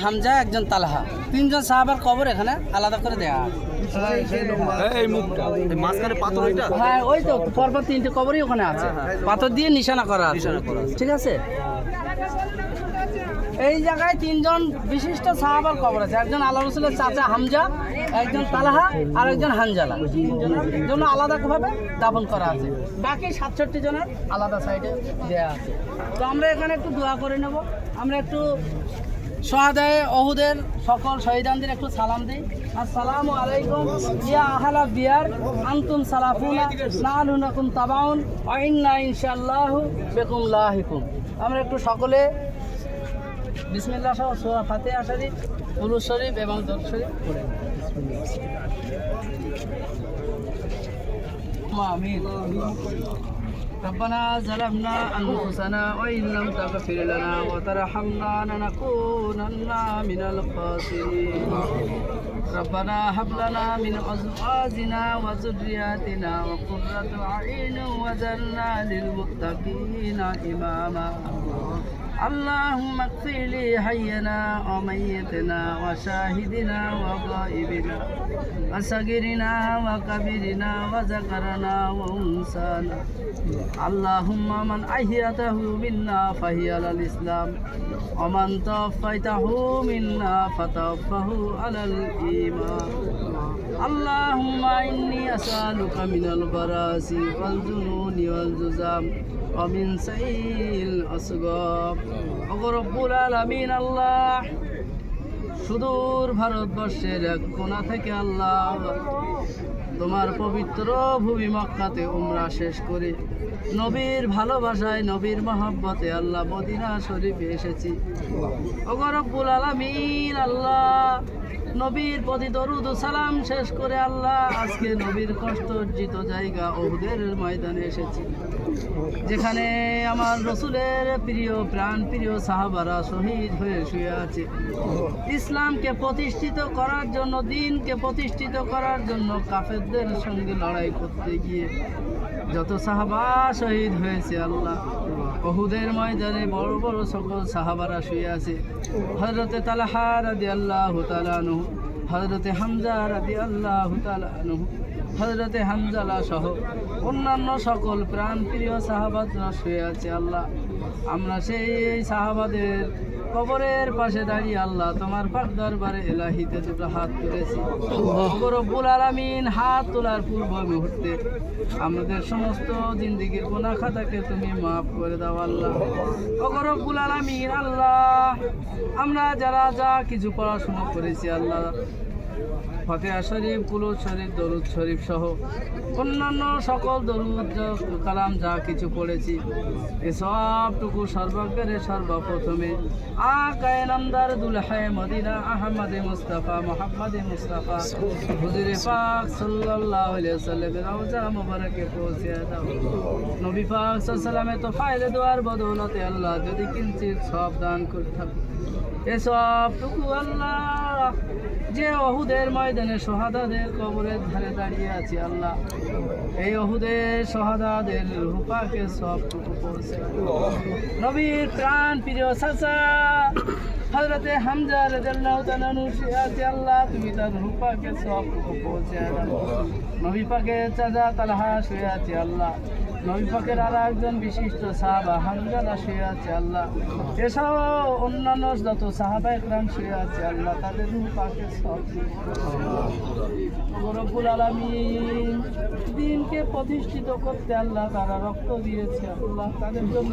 হামজা, একজন তালহা, তিনজন সাহাবার কবর এখানে আলাদা করে দেয়া আছে। হ্যাঁ, ওই তো পরপর তিনটে কবরই ওখানে আছে, পাথর দিয়ে নিশানা করা আছে। ঠিক আছে, এই জায়গায় তিনজন বিশিষ্ট সাহাবার কবর আছে। একজন আল্লাহ রাসূলের চাচা হামজা, একজন তালহা আর একজন হানজালা। তিনজনের জন্য আলাদাভাবে দাফন করা আছে। বাকি 67 জনের আলাদা সাইডে দেয়া আছে। তো আমরা এখানে একটু দোয়া করে নেব। আমরা একটু শাহাদায়ে উহুদের সকল শহীদানদের একটু সালাম দিই। আসসালামু আলাইকুম ইয়া আহলা দিয়ার আনতুম সালাফুনা নাহনুকুম তাবাউন ওয়া ইন্না ইনশাআল্লাহু বিকুম লাহিকুম। আমরা একটু সকলে বিসমিল্লাহ সহ সূরা ফাতিহা শরীফ, দুরূদ শরীফ এবং দরুদ শরীফ পড়ে আমিন। ربنا ظلمنا أنفسنا وإن لم تغفر لنا وترحمنا لنكونن من الخاسرين ربنا هب لنا من أزواجنا وذرياتنا وقرة أعين واجعلنا للمتقين إماما اللهم اغفر لي حينا وميتنا وشاهدنا وغائبنا وصغيرنا وكبيرنا وذكرنا وأنثانا اللهم من أحييته منا فهي على الإسلام ومن توفيته منا فتوفه على الإيمان اللهم إني أسألك من البراس والجنون والجزام ومن سيء الأسقام رب العالمين আল্লাহ সুদূর ভারতবর্ষের এক কোণা থেকে আল্লাহ তোমার পবিত্র ভূমি মক্কাতে উমরা শেষ করে নবীর ভালোবাসায় নবীর মহব্বতে আল্লাহ মদিনা শরীফে এসেছি। ওগো রব্বুল আলামিন আল্লাহ নবীর প্রতি দরুদ ও সালাম শেষ করে আল্লাহ আজকে নবীর কষ্টার্জিত জায়গা উহুদের ময়দানে এসেছি, যেখানে আমার রসুলের প্রিয় প্রাণ প্রিয় সাহাবারা শহীদ হয়ে শুয়ে আছে। ইসলামকে প্রতিষ্ঠিত করার জন্য, দ্বীনকে প্রতিষ্ঠিত করার জন্য কাফেরদের সঙ্গে লড়াই করতে গিয়ে যত সাহাবা শহীদ হয়েছে আল্লাহ উহুদের ময়দানে বড় বড় সকল সাহাবারা শুয়ে আছে। হযরতে তালহা রাদিয়াল্লাহু তাআলা আনহু, হযরতে হামজা রাদিয়াল্লাহু তাআলা আনহু, হযরতে হানজালা সহ অন্যান্য সকল প্রাণ প্রিয় সাহাবারা শুয়ে আছে আল্লাহ। আমরা সেই সাহাবাদের কবরের পাশে দাঁড়িয়ে আল্লাহ তোমার পাক দরবারে ইলাহিতে দুটো হাত তুলেছি। রব্বুল আলামিন হাত তোলার পূর্ব মুহূর্তে আমাদের সমস্ত জিন্দেগির গুনাহ খাতাকে তুমি মাফ করে দাও আল্লাহ। রব্বুল আলামিন আল্লাহ আমরা যারা যা কিছু পড়াশোনা করেছি আল্লাহ, ফাতিহা শরীফ, কুলুদ শরীফ, দরুদ শরীফ সহ অন্যান্য সকল দরুদ কালাম যা কিছু পড়েছি এসবটুকু সর্বাগ্রে সর্বপ্রথমে আকায়ে নামদার দুলহায়ে মদিনা আহমদে মুস্তাফা মুহাম্মদে মুস্তাফা হুজুরে পাক সাল্লাল্লাহু আলাইহি ওয়াসাল্লামের রওজা মুবারকে পৌঁছে দাও। নবী পাক সাল্লাল্লাহু আলাইহি ওয়াসাল্লামের তো ফায়দা দোয়ার বদৌলতে আল্লাহ যদি কিঞ্চিত সব দান করে থাকে এসবটুকু আল্লাহ যে উহুদের ময়দানে শহাদাদের কবরের ধারে দাঁড়িয়ে আছি আল্লাহ, এই উহুদের শহাদাদের রূহ পাকে সবটুকু পৌঁছে নবীর প্রাণ প্রিয় চাচা হযরতে হামজা রাদিয়াল্লাহু তাআলা আনহু শুয়ে আছে আল্লাহ, তুমি তার রূহ পাকে সবটুকু পৌঁছে দাও। নবী পাকের চাচা তালহা শুয়ে আছে আল্লাহ, নবী পাকের আর একজন বিশিষ্ট সাহাবা হানজালা শুয়ে আছে আল্লাহ, এসব অন্যান্য যত সাহাবা একরাম শুয়ে আছে আল্লাহ, তাদের রূহ পাকে সব রব্বুল আলামিন দ্বীনকে প্রতিষ্ঠিত করতে আল্লাহ তারা রক্ত দিয়েছে আল্লাহ, তাদের জন্য